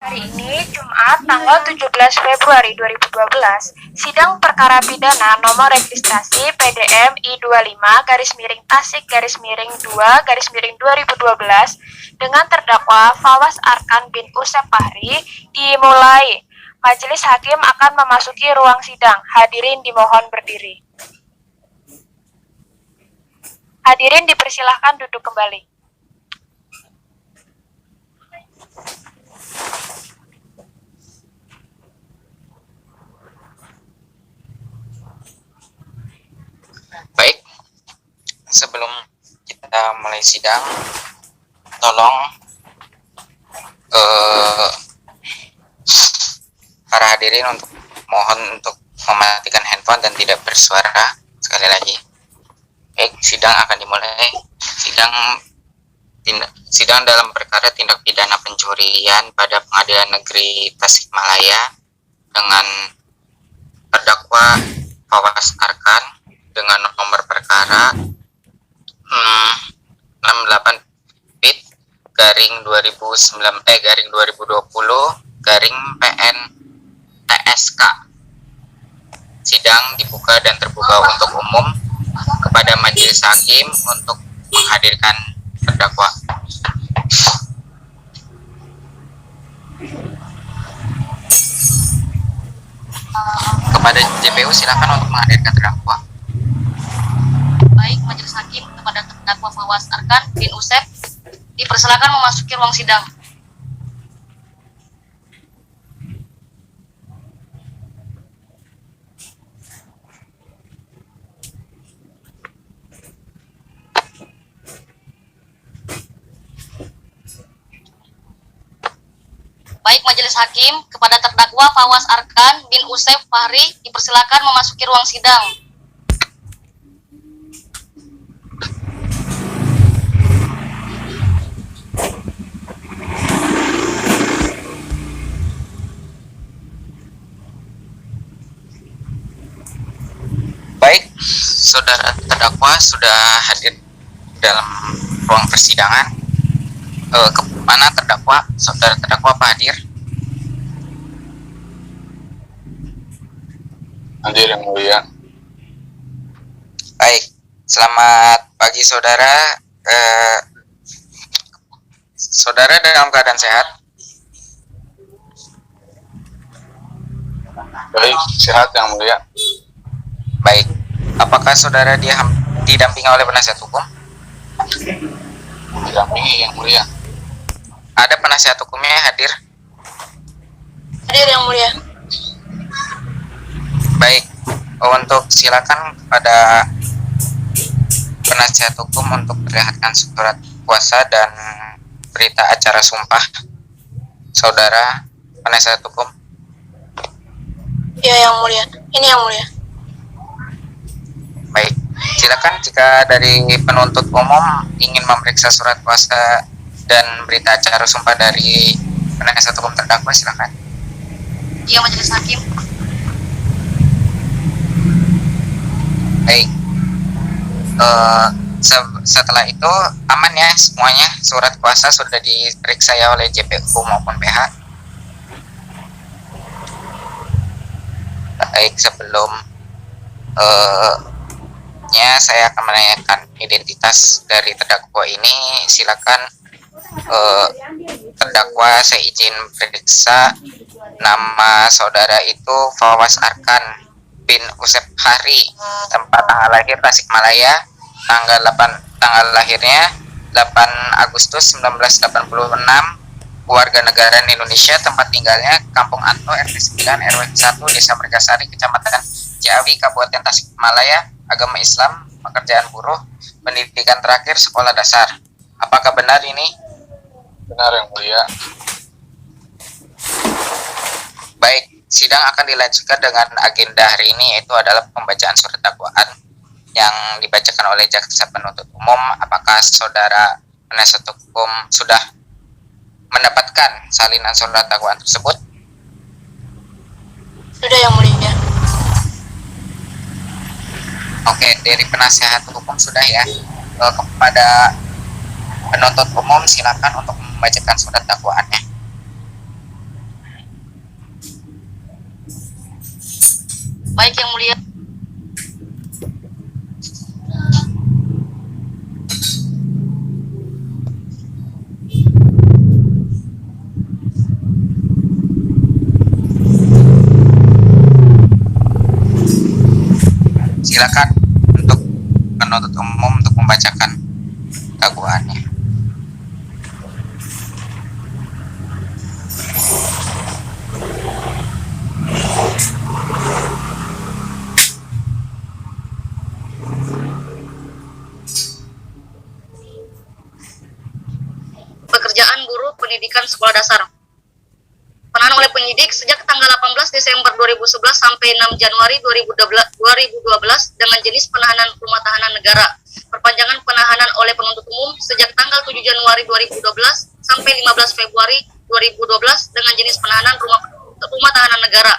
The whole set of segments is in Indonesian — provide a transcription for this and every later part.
Hari ini, Jumat, tanggal 17 Februari 2012, sidang perkara pidana nomor registrasi PDM I25-Tasik-2-2012 dengan terdakwa Fawaz Arkan bin Usep Fahri dimulai. Majelis Hakim akan memasuki ruang sidang. Hadirin dimohon berdiri. Hadirin dipersilahkan duduk kembali. Baik, sebelum kita mulai sidang, tolong para hadirin mohon untuk mematikan handphone dan tidak bersuara. Sekali lagi. Baik, sidang akan dimulai. Sidang dalam perkara tindak pidana pencurian pada Pengadilan Negeri Tasikmalaya dengan terdakwa Fawaz Arkan dengan nomor perkara 68 PIT garing 2020 garing PN TSK. Sidang dibuka dan terbuka untuk umum kepada majelis hakim untuk menghadirkan terdakwa. Kepada JPU silakan untuk menghadirkan terdakwa. Baik, majelis hakim, kepada terdakwa Fawaz Arkan bin Usep dipersilakan memasuki ruang sidang. Baik, majelis hakim, kepada terdakwa Fawaz Arkan bin Usep Fahri dipersilakan memasuki ruang sidang. Baik, saudara terdakwa sudah hadir dalam ruang persidangan. Kemana terdakwa? Saudara terdakwa apa hadir? Hadir, Yang Mulia. Baik, selamat pagi saudara. Saudara dalam keadaan sehat? Baik, sehat Yang Mulia. Baik, apakah saudara didampingi oleh penasihat hukum? Didampingi Yang Mulia. Ada penasihat hukumnya hadir? Hadir, Yang Mulia. Baik, untuk silakan kepada penasihat hukum untuk perlihatkan surat kuasa dan berita acara sumpah saudara penasihat hukum. Ya, Yang Mulia. Ini Yang Mulia. Baik, silakan jika dari penuntut umum ingin memeriksa surat kuasa dan berita acara sumpah dari penasihat hukum terdakwa, silakan. Iya, majelis hakim. Baik, setelah itu aman ya semuanya, surat kuasa sudah diperiksa ya oleh JPU maupun PH. Baik, sebelum saya akan menanyakan identitas dari terdakwa ini. Silakan terdakwa saya izin periksa. Nama saudara itu Fawaz Arkan bin Usep Fahri, tempat tanggal lahir Tasikmalaya, tanggal lahirnya 8 Agustus 1986, warga negara Indonesia, tempat tinggalnya Kampung Anto, RT 9 RW 1, Desa Mergasari, Kecamatan Ciawi, Kabupaten Tasikmalaya, agama Islam, pekerjaan buruh, pendidikan terakhir sekolah dasar. Apakah benar ini? Benar Yang Mulia. Baik, sidang akan dilanjutkan dengan agenda hari ini, yaitu adalah pembacaan surat dakwaan yang dibacakan oleh jaksa penuntut umum. Apakah saudara penasihat hukum sudah mendapatkan salinan surat dakwaan tersebut? Sudah, Yang Mulia. Oke, dari penasihat hukum sudah ya. Kepada penuntut umum silakan untuk membacakan surat dakwaannya. Baik Yang Mulia. Silakan untuk penuntut umum untuk membacakan dakwaannya. Pekerjaan guru pendidikan sekolah dasar. Penahanan oleh penyidik sejak tanggal 18 Desember 2011 sampai 6 Januari 2012 dengan jenis penahanan rumah tahanan negara. Perpanjangan penahanan oleh penuntut umum sejak tanggal 7 Januari 2012 sampai 15 Februari 2012 dengan jenis penahanan rumah tahanan negara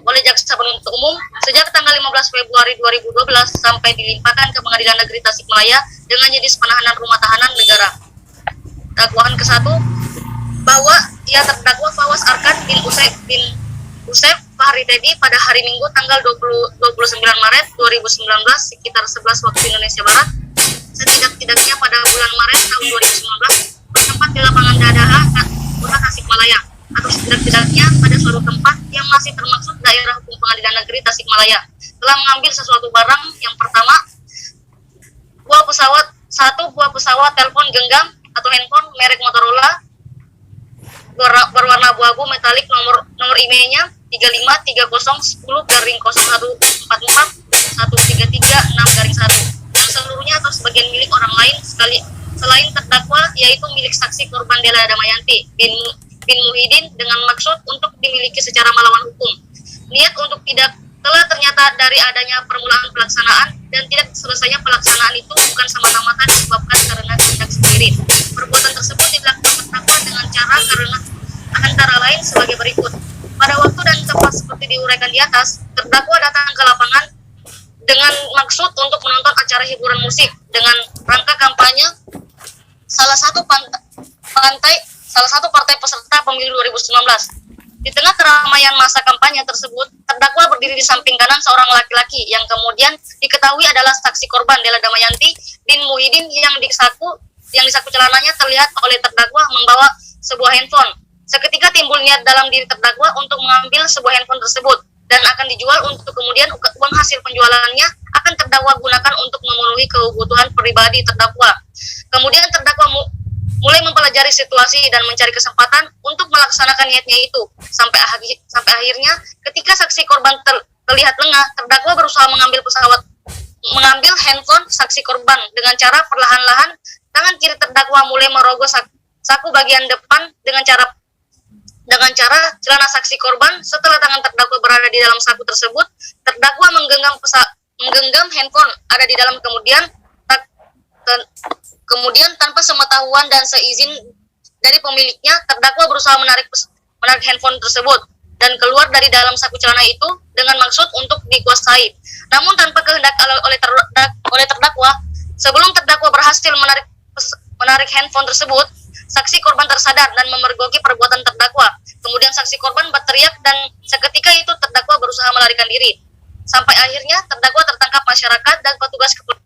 oleh jaksa penuntut umum sejak tanggal 15 Februari 2012 sampai dilimpahkan ke Pengadilan Negeri Tasikmalaya dengan jenis penahanan rumah tahanan negara. Dakwaan ke-1, bahwa ia terdakwa Fawaz Arkan bin Usep Fahri Tedi pada hari Minggu tanggal 29 Maret 2019 sekitar 11 waktu Indonesia Barat, setidak-tidaknya pada bulan Maret tahun 2019 bertempat di lapangan Dadaha, Kota Tasikmalaya, atau setidak-tidaknya pada suatu tempat yang masih termasuk daerah hukum Pengadilan Negeri Tasikmalaya, telah mengambil sesuatu barang. Yang pertama, satu buah pesawat telepon genggam atau handphone merek Motorola berwarna abu-abu metalik, nomor IMEI-nya 353110-0144133 yang seluruhnya atau sebagian milik orang lain selain terdakwa, yaitu milik saksi korban Dela Damayanti bin Muhyiddin dengan maksud untuk dimiliki secara melawan hukum. Niat untuk tidak telah ternyata dari adanya permulaan pelaksanaan dan tidak selesainya pelaksanaan itu bukan semata-mata disebabkan karena kehendak sendiri. Perbuatan tersebut dilakukan terdakwa dengan cara karena antara lain sebagai berikut. Pada waktu dan tempat seperti diuraikan di atas, terdakwa datang ke lapangan dengan maksud untuk menonton acara hiburan musik dengan rangka kampanye salah satu partai peserta pemilu 2019. Di tengah keramaian masa kampanye tersebut, terdakwa berdiri di samping kanan seorang laki-laki yang kemudian diketahui adalah saksi korban Dela Damayanti bin Muhyiddin yang disaku celananya terlihat oleh terdakwa membawa sebuah handphone. Seketika timbul niat dalam diri terdakwa untuk mengambil sebuah handphone tersebut dan akan dijual untuk kemudian uang hasil penjualannya akan terdakwa gunakan untuk memenuhi kebutuhan pribadi terdakwa. Kemudian terdakwa mulai mempelajari situasi dan mencari kesempatan untuk melaksanakan niatnya itu. Sampai akhirnya ketika saksi korban terlihat lengah, terdakwa berusaha mengambil handphone saksi korban dengan cara perlahan-lahan. Tangan kiri terdakwa mulai merogoh saku bagian depan dengan cara celana saksi korban. Setelah tangan terdakwa berada di dalam saku tersebut, terdakwa menggenggam handphone ada di dalam, kemudian tanpa sepengetahuan dan seizin dari pemiliknya, terdakwa berusaha menarik handphone tersebut dan keluar dari dalam saku celana itu dengan maksud untuk dikuasai. Namun tanpa kehendak oleh terdakwa, sebelum terdakwa berhasil menarik handphone tersebut, saksi korban tersadar dan memergoki perbuatan terdakwa. Kemudian saksi korban berteriak dan seketika itu terdakwa berusaha melarikan diri. Sampai akhirnya terdakwa tertangkap masyarakat dan petugas kepolisian.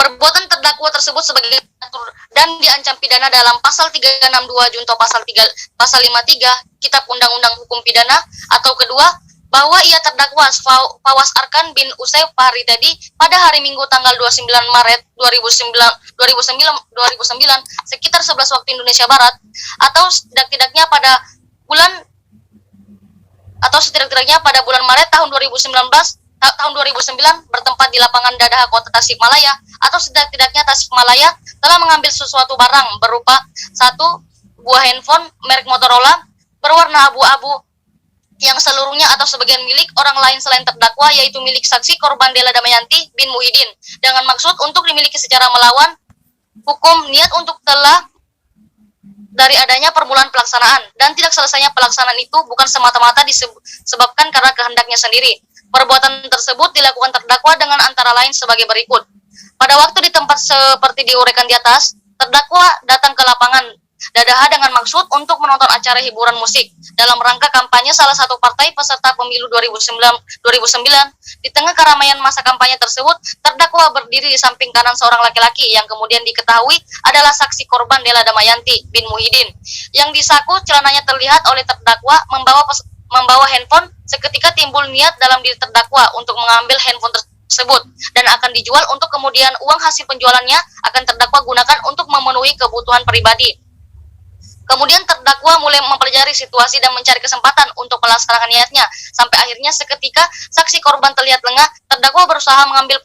Perbuatan terdakwa tersebut sebagai dan diancam pidana dalam pasal 362 junto pasal 53 Kitab Undang-Undang Hukum Pidana, atau kedua, bahwa ia terdakwa Fawaz Arkan bin Usep Fahri Tedi pada hari Minggu tanggal 29 Maret 2009 sekitar 11 waktu Indonesia Barat, atau setidak-tidaknya pada bulan Maret tahun 2009 bertempat di lapangan Dadaha Kota Tasikmalaya, atau setidak-tidaknya Tasikmalaya telah mengambil sesuatu barang berupa satu buah handphone merek Motorola berwarna abu-abu yang seluruhnya atau sebagian milik orang lain selain terdakwa, yaitu milik saksi korban Dela Damayanti bin Muhyiddin dengan maksud untuk dimiliki secara melawan hukum. Niat untuk telah dari adanya permulaan pelaksanaan dan tidak selesainya pelaksanaan itu bukan semata-mata disebabkan karena kehendaknya sendiri. Perbuatan tersebut dilakukan terdakwa dengan antara lain sebagai berikut. Pada waktu di tempat seperti diuraikan di atas, terdakwa datang ke lapangan dadaha dengan maksud untuk menonton acara hiburan musik dalam rangka kampanye salah satu partai peserta pemilu 2009. Di tengah keramaian masa kampanye tersebut, terdakwa berdiri di samping kanan seorang laki-laki yang kemudian diketahui adalah saksi korban Dela Damayanti bin Muhyiddin. Yang disaku celananya terlihat oleh terdakwa membawa handphone. Seketika timbul niat dalam diri terdakwa untuk mengambil handphone tersebut dan akan dijual untuk kemudian uang hasil penjualannya akan terdakwa gunakan untuk memenuhi kebutuhan pribadi. Kemudian terdakwa mulai mempelajari situasi dan mencari kesempatan untuk melaksanakan niatnya. Sampai akhirnya seketika saksi korban terlihat lengah, terdakwa berusaha mengambil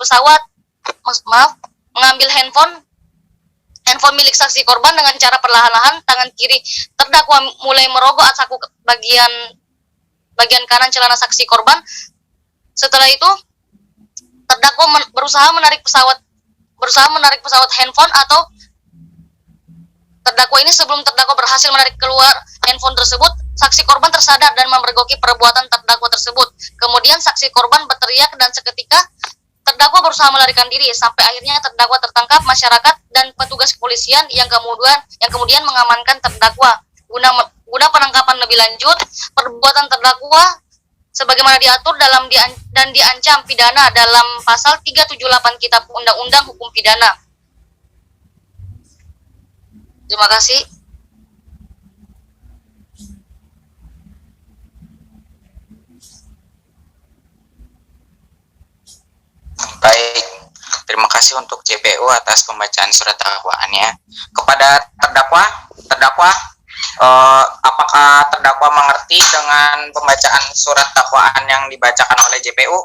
mengambil handphone milik saksi korban dengan cara perlahan-lahan. Tangan kiri terdakwa mulai merogoh saku bagian kanan celana saksi korban. Setelah itu terdakwa berusaha menarik pesawat handphone atau terdakwa ini. Sebelum terdakwa berhasil menarik keluar handphone tersebut, saksi korban tersadar dan memergoki perbuatan terdakwa tersebut. Kemudian saksi korban berteriak dan seketika terdakwa berusaha melarikan diri. Sampai akhirnya terdakwa tertangkap masyarakat dan petugas kepolisian yang kemudian mengamankan terdakwa. Guna penangkapan lebih lanjut, perbuatan terdakwa sebagaimana diatur dan diancam pidana dalam pasal 378 Kitab Undang-Undang Hukum Pidana. Terima kasih. Baik, terima kasih untuk JPU atas pembacaan surat dakwaannya. Kepada terdakwa, apakah terdakwa mengerti dengan pembacaan surat dakwaan yang dibacakan oleh JPU?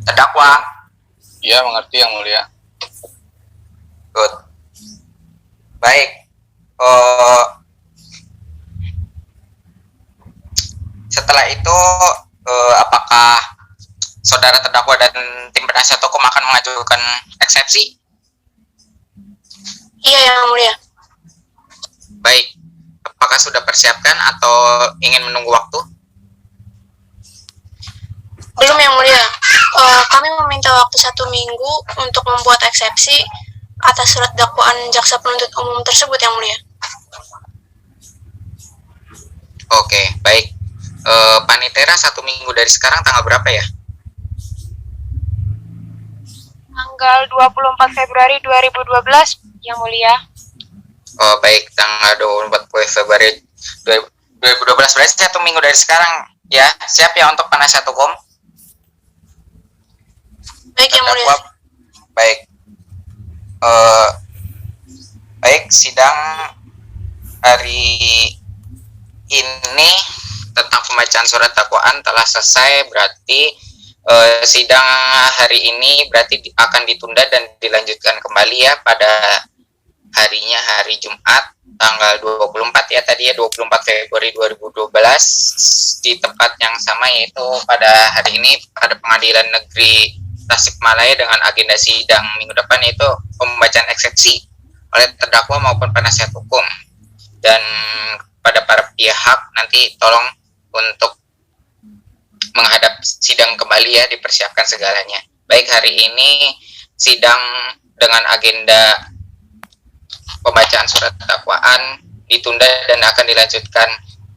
Terdakwa? Iya, mengerti Yang Mulia. Good. Baik. Setelah itu, apakah saudara terdakwa dan tim penasihat hukum akan mengajukan eksepsi? Iya, Yang Mulia. Baik, apakah sudah persiapkan atau ingin menunggu waktu? Belum, Yang Mulia. Kami meminta waktu 1 minggu untuk membuat eksepsi atas surat dakwaan jaksa penuntut umum tersebut, Yang Mulia. Oke, baik. Panitera 1 minggu dari sekarang tanggal berapa ya? Tanggal 24 Februari 2012, Yang Mulia. Oh, baik, tanggal 24 Februari 2012, berarti 1 minggu dari sekarang ya. Siap ya untuk penasihat hukum? Baik, Yang Mulia. Baik. Baik, sidang hari ini tentang pembacaan surat dakwaan telah selesai. Berarti sidang hari ini berarti akan ditunda dan dilanjutkan kembali ya pada harinya, hari Jumat tanggal 24 ya, tadi ya, 24 Februari 2012 di tempat yang sama, yaitu pada hari ini pada Pengadilan Negeri Tasikmalaya dengan agenda sidang minggu depan, yaitu pembacaan eksepsi oleh terdakwa maupun penasihat hukum. Dan pada para pihak nanti tolong untuk menghadap sidang kembali ya, dipersiapkan segalanya. Baik, hari ini sidang dengan agenda pembacaan surat dakwaan ditunda dan akan dilanjutkan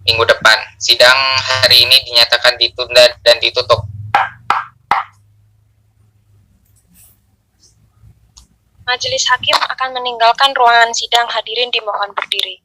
minggu depan. Sidang hari ini dinyatakan ditunda dan ditutup. Majelis Hakim akan meninggalkan ruangan sidang. Hadirin dimohon berdiri.